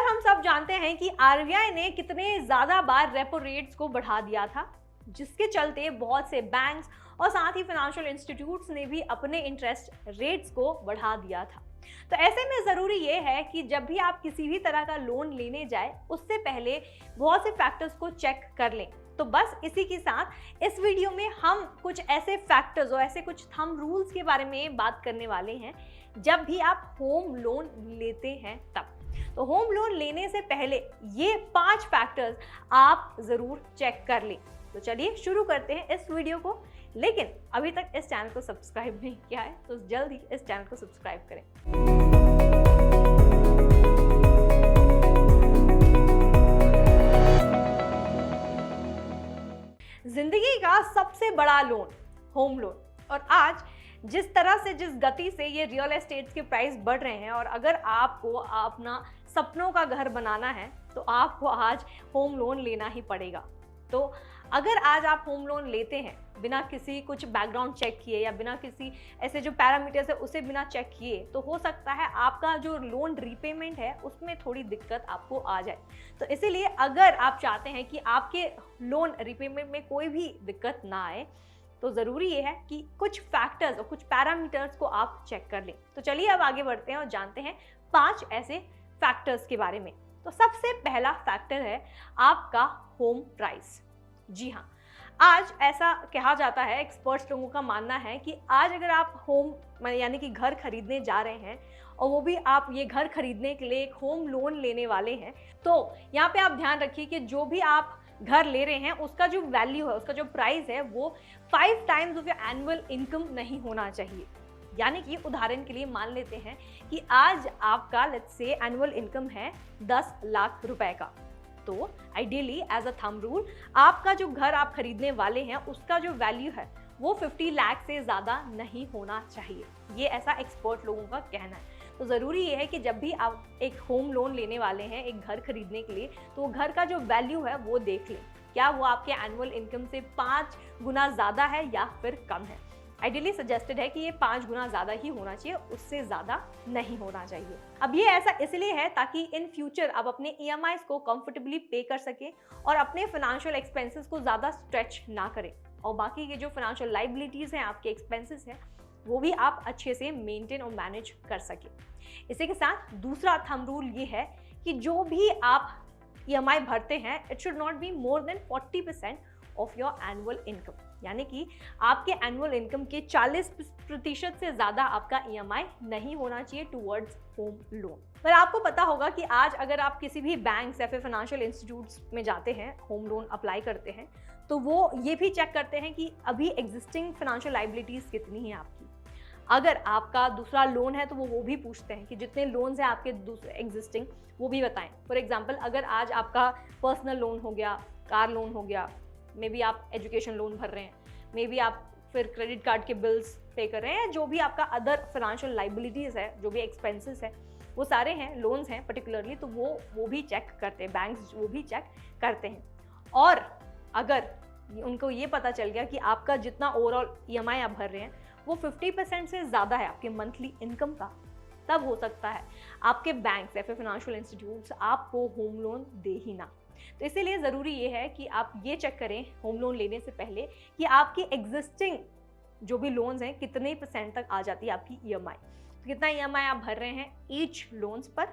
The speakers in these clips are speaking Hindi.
हम सब जानते हैं कि आरबीआई ने कितने ज्यादा बार रेपो रेट्स को बढ़ा दिया था, जिसके चलते बहुत से बैंक्स और साथ ही फाइनेंशियल इंस्टीट्यूट्स ने भी अपने इंटरेस्ट रेट्स को बढ़ा दिया था। तो ऐसे में ज़रूरी ये है कि जब भी आप किसी भी तरह का लोन लेने जाए उससे पहले बहुत से फैक्टर्स को चेक कर लें। तो बस इसी के साथ इस वीडियो में हम कुछ ऐसे फैक्टर्स और ऐसे कुछ थंब रूल्स के बारे में बात करने वाले हैं जब भी आप होम लोन लेते हैं तब। तो होम लोन लेने से पहले ये 5 फैक्टर्स आप ज़रूर चेक कर लें। तो चलिए शुरू करते हैं इस वीडियो को। लेकिन अभी तक इस चैनल को सब्सक्राइब नहीं किया है तो जल्द ही इस चैनल को सब्सक्राइब करें। जिंदगी का सबसे बड़ा लोन होम लोन, और आज जिस तरह से जिस गति से ये रियल एस्टेट के प्राइस बढ़ रहे हैं और अगर आपको अपना सपनों का घर बनाना है तो आपको आज होम लोन लेना ही पड़ेगा। तो अगर आज आप होम लोन लेते हैं बिना किसी कुछ बैकग्राउंड चेक किए या बिना किसी ऐसे जो पैरामीटर्स है उसे बिना चेक किए, तो हो सकता है आपका जो लोन रीपेमेंट है उसमें थोड़ी दिक्कत आपको आ जाए। तो इसीलिए अगर आप चाहते हैं कि आपके लोन रीपेमेंट में कोई भी दिक्कत ना आए तो ज़रूरी ये है कि कुछ फैक्टर्स और कुछ पैरामीटर्स को आप चेक कर लें। तो चलिए अब आगे बढ़ते हैं और जानते हैं 5 ऐसे फैक्टर्स के बारे में। तो सबसे पहला फैक्टर है आपका होम प्राइस। जी हाँ, आज ऐसा कहा जाता है, एक्सपर्ट्स लोगों का मानना है कि आज अगर आप होम यानी कि घर खरीदने जा रहे हैं और वो भी आप ये घर खरीदने के लिए एक होम लोन लेने वाले हैं, तो यहाँ पे आप ध्यान रखिए कि जो भी आप घर ले रहे हैं उसका जो वैल्यू है, उसका जो प्राइस है वो 5 times of your annual income नहीं होना चाहिए। यानी कि उदाहरण के लिए मान लेते हैं कि आज आपका लेट्स से एनुअल इनकम है 10 लाख रुपए का, तो ideally as a thumb rule आपका जो घर आप खरीदने वाले हैं उसका जो वैल्यू है वो 50 लाख से ज़्यादा नहीं होना चाहिए। ये ऐसा एक्सपर्ट लोगों का कहना है। तो ज़रूरी ये है कि जब भी आप एक होम लोन लेने वाले हैं एक घर खरीदने के लिए, तो वो घर का जो वैल्यू है वो देख लें, क्या वो आपके एनुअल इनकम से 5 गुना ज़्यादा है या फिर कम है। आइडियली सजेस्टेड है कि ये 5 गुना ज़्यादा ही होना चाहिए, उससे ज़्यादा नहीं होना चाहिए। अब ये ऐसा इसलिए है ताकि इन फ्यूचर आप अपने EMIs को कंफर्टेबली पे कर सकें और अपने फाइनेंशियल एक्सपेंसेस को ज़्यादा स्ट्रेच ना करें, और बाकी के जो फाइनेंशियल लाइबिलिटीज़ हैं, आपके एक्सपेंसेस हैं, वो भी आप अच्छे से मेंटेन और मैनेज कर सकें। इसी के साथ दूसरा थंब रूल ये है कि जो भी आप EMI भरते हैं it should not be more than 40% of your annual income. यानी कि आपके एनुअल इनकम के 40% से ज़्यादा आपका EMI नहीं होना चाहिए टूवर्ड्स होम लोन। पर आपको पता होगा कि आज अगर आप किसी भी बैंक या फिर फाइनेंशियल इंस्टीट्यूट्स में जाते हैं, होम लोन अप्लाई करते हैं, तो वो ये भी चेक करते हैं कि अभी एग्जिस्टिंग फाइनेंशियल लाइबिलिटीज़ कितनी है आपकी। अगर आपका दूसरा लोन है तो वो भी पूछते हैं कि जितने लोन्स हैं आपके दूसरे एग्जिस्टिंग वो भी बताएं। फॉर एग्जांपल अगर आज आपका पर्सनल लोन हो गया, कार लोन हो गया, मे बी आप एजुकेशन लोन भर रहे हैं, मे बी आप फिर क्रेडिट कार्ड के बिल्स पे कर रहे हैं, जो भी आपका अदर फाइनेंशियल लाइबिलिटीज़ है, जो भी एक्सपेंसेस है, वो सारे हैं, लोन्स हैं पर्टिकुलरली, तो वो भी चेक करते हैं, बैंक्स वो भी चेक करते हैं। और अगर उनको ये पता चल गया कि आपका जितना ओवरऑल EMI आप भर रहे हैं वो 50% से ज़्यादा है आपके मंथली इनकम का, तब हो सकता है आपके बैंक या फिर फाइनेंशियल इंस्टीट्यूट्स आपको होम लोन दे ही ना। तो इसीलिए ज़रूरी ये है कि आप ये चेक करें होम लोन लेने से पहले कि आपकी एग्जिस्टिंग जो भी लोन्स हैं कितने % तक आ जाती है आपकी EMI, तो कितना EMI आप भर रहे हैं ईच लोन्स पर,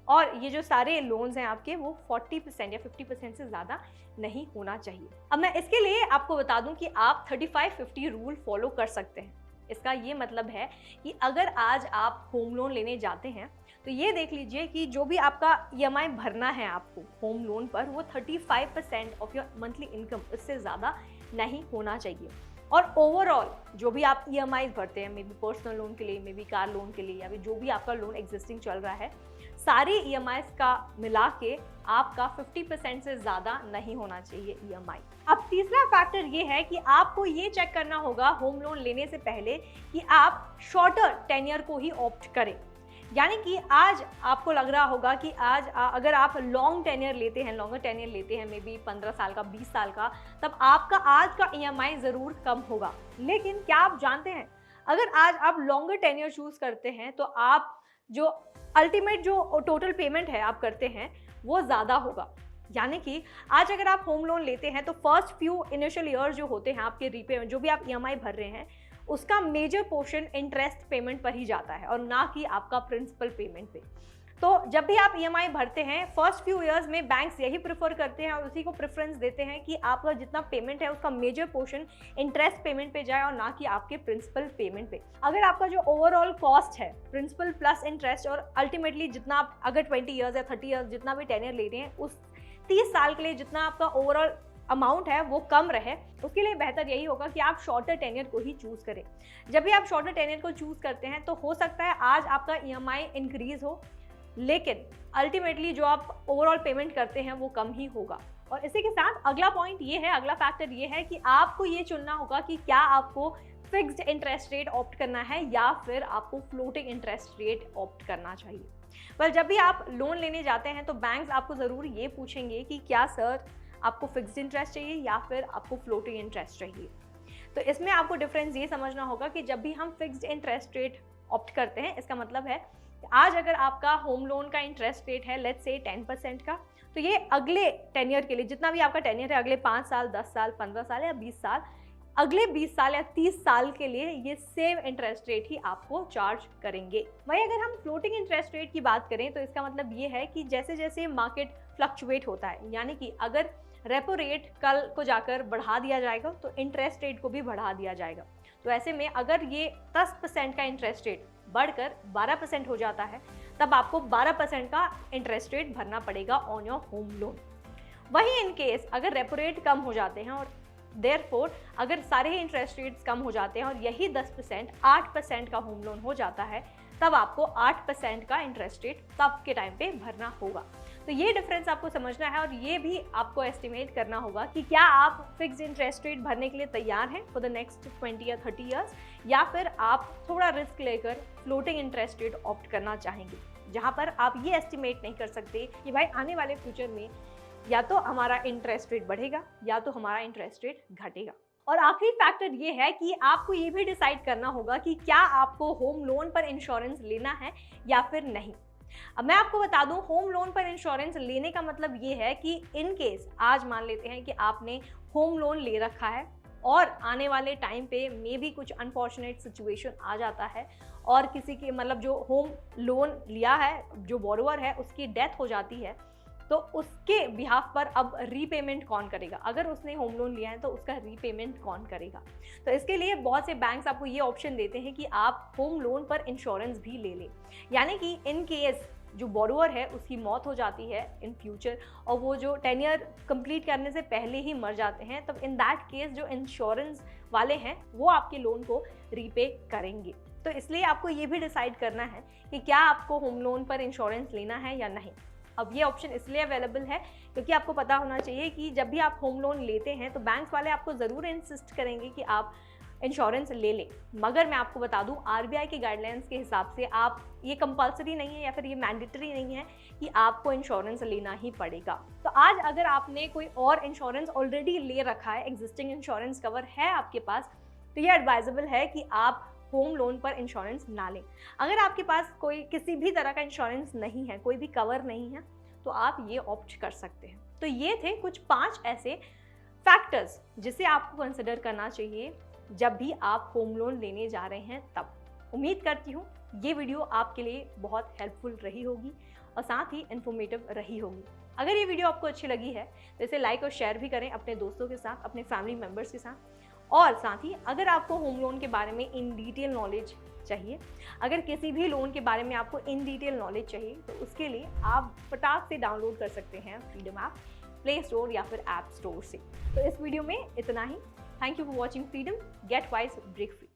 और ये जो सारे लोन्स हैं आपके वो 40% या 50% से ज़्यादा नहीं होना चाहिए। अब मैं इसके लिए आपको बता दूं कि आप 35-50 रूल फॉलो कर सकते हैं। इसका ये मतलब है कि अगर आज आप होम लोन लेने जाते हैं तो ये देख लीजिए कि जो भी आपका EMI भरना है आपको होम लोन पर वो 35% ऑफ योर मंथली इनकम, इससे ज़्यादा नहीं होना चाहिए। और ओवरऑल जो भी आप EMIs भरते हैं, मे बी पर्सनल लोन के लिए, मे बी कार लोन के लिए, या फिर जो भी आपका लोन एग्जिस्टिंग चल रहा है, सारे EMIs का मिला के आपका 50% से ज़्यादा नहीं होना चाहिए EMI। अब तीसरा फैक्टर ये है कि आपको ये चेक करना होगा होम लोन लेने से पहले कि आप शॉर्टर टेन्योर को ही ऑप्ट करें। यानी कि आज आपको लग रहा होगा कि आज अगर आप लॉन्ग टेन्योर लेते हैं, लॉन्गर टेन्योर लेते हैं, मे बी 15 साल का, 20 साल का, तब आपका आज का EMI ज़रूर कम होगा। लेकिन क्या आप जानते हैं अगर आज आप लॉन्गर टेन्योर चूज़ करते हैं तो आप जो अल्टीमेट जो टोटल पेमेंट है आप करते हैं वो ज़्यादा होगा। यानी कि आज अगर आप होम लोन लेते हैं तो फर्स्ट फ्यू इनिशियल ईयर जो होते हैं आपके रीपेमेंट, जो भी आप ईएमआई भर रहे हैं, उसका मेजर पोर्शन इंटरेस्ट पेमेंट पर ही जाता है और ना कि आपका प्रिंसिपल पेमेंट पे। तो जब भी आप ईएमआई भरते हैं फर्स्ट फ्यू इयर्स में बैंक्स यही प्रेफर करते हैं और उसी को प्रेफरेंस देते हैं कि आपका जितना पेमेंट है उसका मेजर पोर्शन इंटरेस्ट पेमेंट पे जाए और ना कि आपके प्रिंसिपल पेमेंट पे। अगर आपका जो ओवरऑल कॉस्ट है प्रिंसिपल प्लस इंटरेस्ट, और अल्टीमेटली जितना आप अगर 20 ईयर्स या 30 ईयर्स जितना भी टेन्योर ले रहे हैं उस 30 साल के लिए जितना आपका ओवरऑल अमाउंट है वो कम रहे, उसके लिए बेहतर यही होगा कि आप शॉर्टर टेन्योर को ही चूज़ करें। जब भी आप शॉर्टर टेन्योर को चूज़ करते हैं तो हो सकता है आज आपका ईएमआई इंक्रीज हो, लेकिन अल्टीमेटली जो आप ओवरऑल पेमेंट करते हैं वो कम ही होगा। और इसी के साथ अगला पॉइंट ये है, अगला फैक्टर ये है कि आपको ये चुनना होगा कि क्या आपको फिक्स्ड इंटरेस्ट रेट ऑप्ट करना है या फिर आपको फ्लोटिंग इंटरेस्ट रेट ऑप्ट करना चाहिए। पर जब भी आप लोन लेने जाते हैं तो बैंक्स आपको ज़रूर ये पूछेंगे कि क्या सर आपको फिक्स्ड इंटरेस्ट चाहिए या फिर आपको फ्लोटिंग इंटरेस्ट चाहिए। तो इसमें आपको डिफरेंस ये समझना होगा कि जब भी हम फिक्स्ड इंटरेस्ट रेट ऑप्ट करते हैं, इसका मतलब है आज अगर आपका होम लोन का इंटरेस्ट रेट है लेट्स से 10% का, तो ये अगले टेन्योर के लिए, जितना भी आपका टेन्योर है, अगले 5 साल, 10 साल, 15 साल या 20 साल, अगले 20 साल या 30 साल के लिए ये सेम इंटरेस्ट रेट ही आपको चार्ज करेंगे। वहीं अगर हम फ्लोटिंग इंटरेस्ट रेट की बात करें तो इसका मतलब ये है कि जैसे जैसे मार्केट फ्लक्चुएट होता है, यानी कि अगर रेपो रेट कल को जाकर बढ़ा दिया जाएगा तो इंटरेस्ट रेट को भी बढ़ा दिया जाएगा। तो ऐसे में अगर ये 10% का इंटरेस्ट रेट बढ़कर 12% हो जाता है तब आपको 12% का इंटरेस्ट रेट भरना पड़ेगा ऑन योर होम लोन। वहीं इन केस अगर रेपो रेट कम हो जाते हैं और देयरफॉर अगर सारे ही इंटरेस्ट रेट्स कम हो जाते हैं और यही 10% 8% का होम लोन हो जाता है तब आपको 8% का इंटरेस्ट रेट तब के टाइम पे भरना होगा। तो ये डिफरेंस आपको समझना है और ये भी आपको एस्टिमेट करना होगा कि क्या आप फिक्स्ड इंटरेस्ट रेट भरने के लिए तैयार हैं फॉर द नेक्स्ट 20 या 30 ईयर्स, या फिर आप थोड़ा रिस्क लेकर फ्लोटिंग इंटरेस्ट रेट ऑप्ट करना चाहेंगे, जहाँ पर आप ये एस्टिमेट नहीं कर सकते कि भाई आने वाले फ्यूचर में या तो हमारा इंटरेस्ट रेट बढ़ेगा या तो हमारा इंटरेस्ट रेट घटेगा। और आखिरी फैक्टर ये है कि आपको ये भी डिसाइड करना होगा कि क्या आपको होम लोन पर इंश्योरेंस लेना है या फिर नहीं। अब मैं आपको बता दूं, होम लोन पर इंश्योरेंस लेने का मतलब ये है कि इन केस आज मान लेते हैं कि आपने होम लोन ले रखा है और आने वाले टाइम पे मे भी कुछ अनफॉर्चुनेट सिचुएशन आ जाता है और किसी के मतलब जो होम लोन लिया है, जो बोरोवर है, उसकी डेथ हो जाती है, तो उसके बिहाफ पर अब रीपेमेंट कौन करेगा? अगर उसने होम लोन लिया है तो उसका रीपेमेंट कौन करेगा? तो इसके लिए बहुत से बैंक्स आपको ये ऑप्शन देते हैं कि आप होम लोन पर इंश्योरेंस भी ले लें। यानी कि इन केस जो बोरोवर है उसकी मौत हो जाती है इन फ्यूचर और वो जो टेन्योर कंप्लीट करने से पहले ही मर जाते हैं, तब इन दैट केस जो इंश्योरेंस वाले हैं वो आपके लोन को रीपे करेंगे। तो इसलिए आपको ये भी डिसाइड करना है कि क्या आपको होम लोन पर इंश्योरेंस लेना है या नहीं। अब ये ऑप्शन इसलिए अवेलेबल है क्योंकि आपको पता होना चाहिए कि जब भी आप होम लोन लेते हैं तो बैंक्स वाले आपको ज़रूर इंसिस्ट करेंगे कि आप इंश्योरेंस ले लें, मगर मैं आपको बता दूं आरबीआई के गाइडलाइंस के हिसाब से आप ये कंपलसरी नहीं है या फिर ये मैंडेटरी नहीं है कि आपको इंश्योरेंस लेना ही पड़ेगा। तो आज अगर आपने कोई और इंश्योरेंस ऑलरेडी ले रखा है, एग्जिस्टिंग इंश्योरेंस कवर है आपके पास, तो ये एडवाइजेबल है कि आप होम लोन पर इंश्योरेंस ना लें। अगर आपके पास कोई किसी भी तरह का इंश्योरेंस नहीं है, कोई भी कवर नहीं है, तो आप ये ऑप्ट कर सकते हैं। तो ये थे कुछ 5 ऐसे फैक्टर्स जिसे आपको कंसिडर करना चाहिए जब भी आप होम लोन लेने जा रहे हैं तब। उम्मीद करती हूँ ये वीडियो आपके लिए बहुत हेल्पफुल रही होगी और साथ ही इन्फॉर्मेटिव रही होगी। अगर ये वीडियो आपको अच्छी लगी है तो इसे लाइक और शेयर भी करें अपने दोस्तों के साथ, अपने फैमिली मेम्बर्स के साथ। और साथ ही अगर आपको होम लोन के बारे में इन डिटेल नॉलेज चाहिए, अगर किसी भी लोन के बारे में आपको इन डिटेल नॉलेज चाहिए, तो उसके लिए आप फटाक से डाउनलोड कर सकते हैं फ्रीडम ऐप प्ले स्टोर या फिर ऐप स्टोर से। तो इस वीडियो में इतना ही। Thank you for watching freedom, get wise break free.